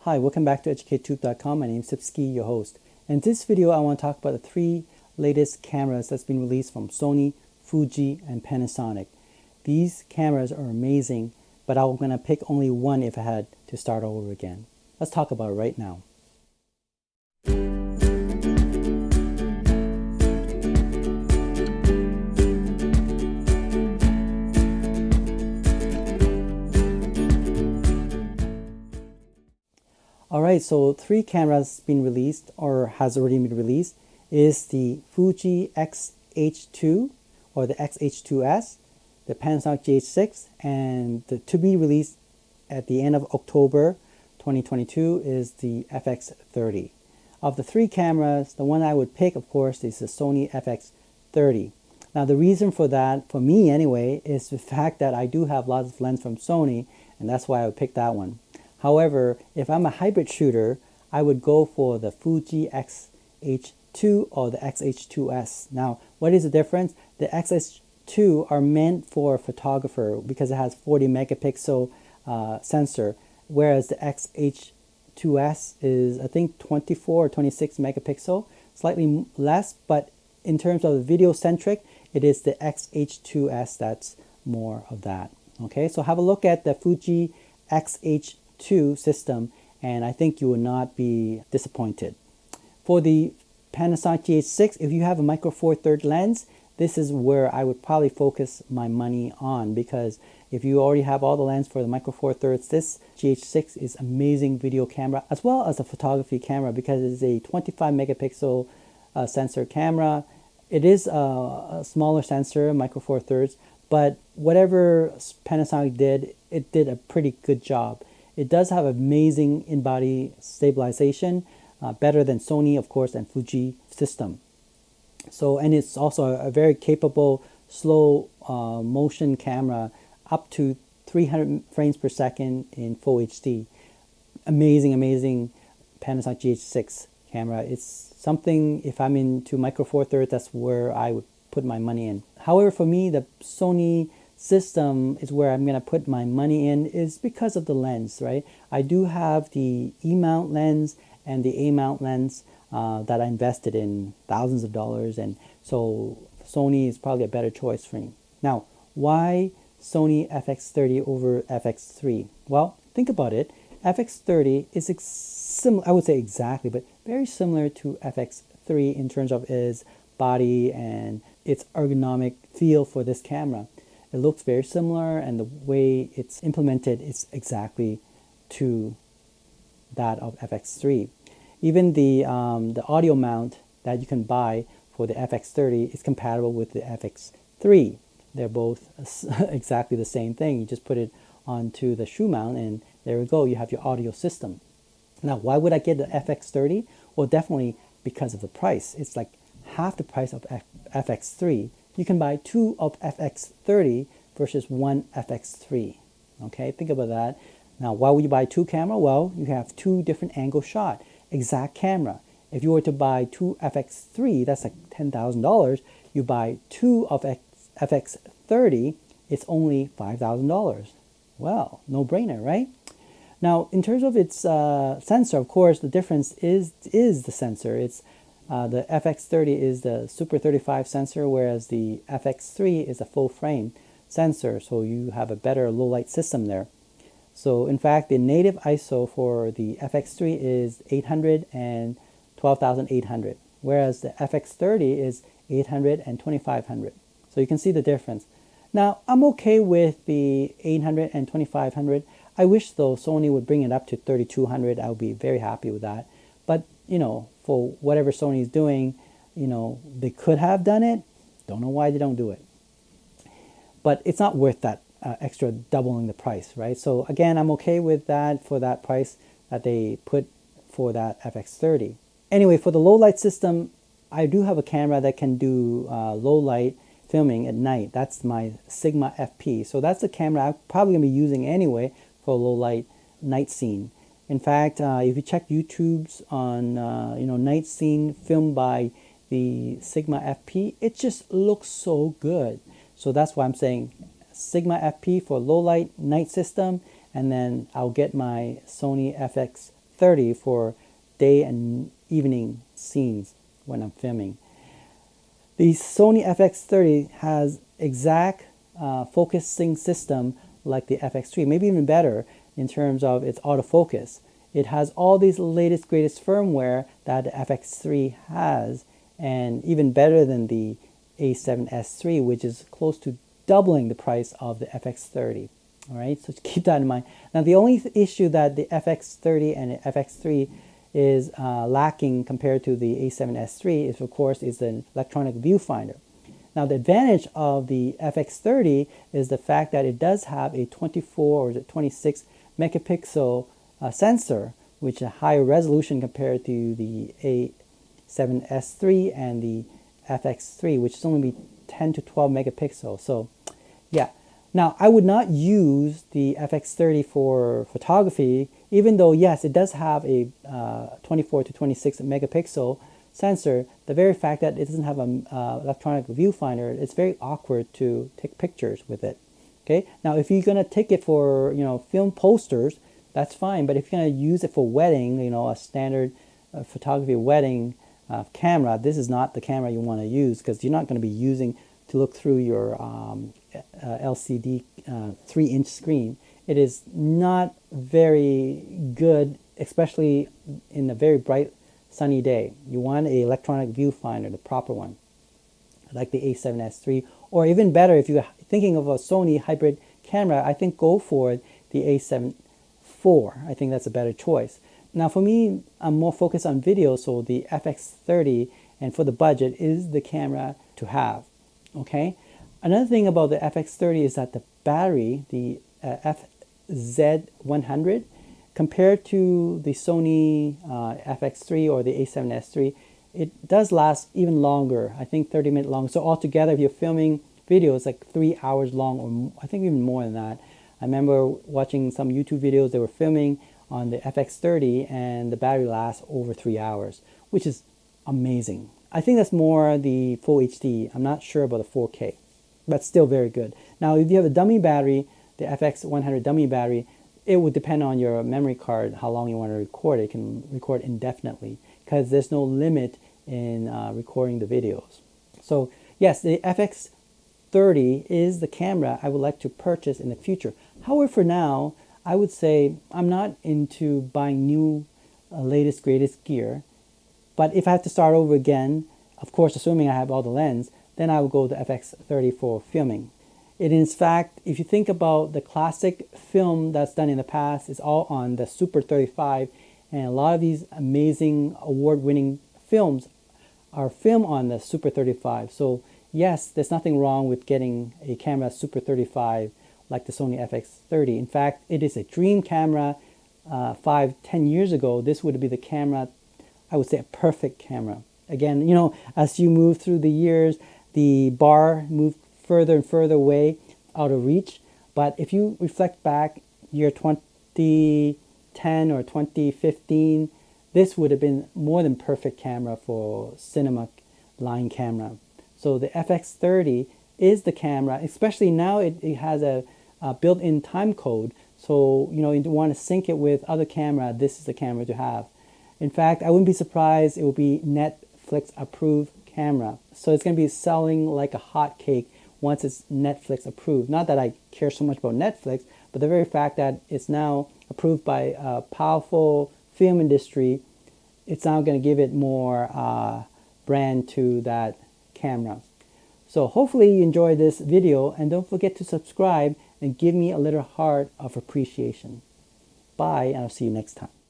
Hi, welcome back to EducateTube.com. My name is Sipsky, your host. In this video, I want to talk about the three latest cameras that's been released from Sony, Fuji, and Panasonic. These cameras are amazing, but I'm going to pick only one if I had to start over again. Let's talk about it right now. Alright, so three cameras been released or has already been released is the Fuji X H2 or the X H2S, the Panasonic GH6, and the to be released at the end of October 2022 is the FX30. Of the three cameras, the one I would pick, of course, is the Sony FX30. Now the reason for that, for me anyway, is the fact that I do have lots of lens from Sony, and that's why I would pick that one. However, if I'm a hybrid shooter, I would go for the Fuji X H2 or the X H2S. Now, what is the difference? The X H2 are meant for a photographer because it has 40 megapixel sensor, whereas the X H2S is, I think, 24 or 26 megapixel, slightly less, but in terms of the video centric, it is the X H2S that's more of that. Okay, so have a look at the Fuji X H2 system, and I think you will not be disappointed. For the Panasonic GH6, if you have a micro four thirds lens, this is where I would probably focus my money on, because if you already have all the lens for the micro four thirds, this GH6 is amazing video camera as well as a photography camera because it is a 25 megapixel sensor camera. It is a smaller sensor, micro four thirds, but whatever Panasonic did, it did a pretty good job. It does have amazing in-body stabilization, better than Sony, of course, and Fuji system. So, and it's also a very capable slow motion camera, up to 300 frames per second in full HD. Amazing Panasonic GH6 camera. It's something, if I'm into micro four thirds, that's where I would put my money in. However, for me, the Sony system is where I'm going to put my money in, is because of the lens, right? I do have the E-mount lens and the A-mount lens that I invested in thousands of dollars, and so Sony is probably a better choice for me. Now, why Sony FX30 over FX3? Well, think about it. FX30 is similar, I would say exactly, but very similar to FX3 in terms of its body and its ergonomic feel for this camera. It looks very similar, and the way it's implemented is exactly to that of FX3. Even the audio mount that you can buy for the FX30 is compatible with the FX3. They're both exactly the same thing. You just put it onto the shoe mount, and there we go. You have your audio system. Now, why would I get the FX30? Well, definitely because of the price. It's like half the price of FX3. You can buy two of FX30 versus one FX3. Okay, think about that. Now, why would you buy two camera? Well, you have two different angle shot, exact camera. If you were to buy two FX3, that's like $10,000. You buy two of FX30, it's only $5,000. Well, no brainer, right? Now, in terms of its sensor, of course, the difference is the sensor. It's the FX30 is the Super 35 sensor, whereas the FX3 is a full frame sensor, so you have a better low light system there. So in fact, the native ISO for the FX3 is 800 and 12,800, whereas the FX30 is 800 and 2,500. So you can see the difference. Now, I'm okay with the 800 and 2,500. I wish, though, Sony would bring it up to 3,200. I would be very happy with that. But, you know, for whatever Sony is doing, you know, they could have done it. Don't know why they don't do it. But it's not worth that extra doubling the price, right? So again, I'm okay with that for that price that they put for that FX30. Anyway, for the low light system, I do have a camera that can do low light filming at night. That's my Sigma FP. So that's the camera I'm probably gonna be using anyway for a low light night scene. In fact, if you check YouTube's on night scene filmed by the Sigma FP, it just looks so good. So that's why I'm saying Sigma FP for low light night system, and then I'll get my Sony FX30 for day and evening scenes when I'm filming. The Sony FX30 has exact focusing system like the FX3, maybe even better in terms of its autofocus. It has all these latest, greatest firmware that the FX3 has, and even better than the A7S3, which is close to doubling the price of the FX30. All right, so keep that in mind. Now, the only issue that the FX30 and the FX3 is lacking compared to the A7S3 is, of course, is an electronic viewfinder. Now, the advantage of the FX30 is the fact that it does have a 24 or is it 26 megapixel sensor, which is a higher resolution compared to the A7S3 and the FX3, which is only 10 to 12 megapixels. So, yeah. Now, I would not use the FX30 for photography, even though, yes, it does have a 24 to 26 megapixel sensor. The very fact that it doesn't have an electronic viewfinder, it's very awkward to take pictures with it. Okay. Now, if you're going to take it for, film posters, that's fine. But if you're going to use it for wedding, a standard photography wedding camera, this is not the camera you want to use, because you're not going to be using to look through your LCD 3-inch screen. It is not very good, especially in a very bright sunny day. You want an electronic viewfinder, the proper one, like the A7S3, or even better, if you're thinking of a Sony hybrid camera, I think go for the A7 IV. I think that's a better choice. Now, for me, I'm more focused on video, so the FX30, and for the budget, is the camera to have. Okay. Another thing about the FX30 is that the battery, the FZ100, compared to the Sony FX3 or the A7S3, it does last even longer. I think 30 minutes long. So altogether, if you're filming videos like 3 hours long, or I think even more than that. I remember watching some YouTube videos they were filming on the FX30, and the battery lasts over 3 hours, which is amazing. I think that's more the full HD. I'm not sure about the 4K, but still very good. Now, if you have a dummy battery, the FX100 dummy battery, it would depend on your memory card, how long you want to record it. It can record indefinitely because there's no limit in recording the videos. So yes, the FX30 is the camera I would like to purchase in the future. However, for now, I would say I'm not into buying new latest, greatest gear. But if I have to start over again, of course, assuming I have all the lens, then I will go to FX30 for filming. It is, in fact, if you think about the classic film that's done in the past, it's all on the Super 35, and a lot of these amazing award-winning films are filmed on the Super 35. So yes, there's nothing wrong with getting a camera Super 35 like the Sony FX30. In fact, it is a dream camera. 5-10 years ago, this would be the camera, I would say, a perfect camera. Again, as you move through the years, the bar moved further and further away out of reach. But if you reflect back year 2010 or 2015, this would have been more than perfect camera for cinema line camera. So the FX30 is the camera, especially now it has a built-in time code. So, you want to sync it with other camera, this is the camera to have. In fact, I wouldn't be surprised it will be Netflix approved camera. So it's going to be selling like a hot cake once it's Netflix approved. Not that I care so much about Netflix, but the very fact that it's now approved by a powerful film industry, it's now going to give it more brand to that camera. So hopefully you enjoyed this video, and don't forget to subscribe and give me a little heart of appreciation. Bye, and I'll see you next time.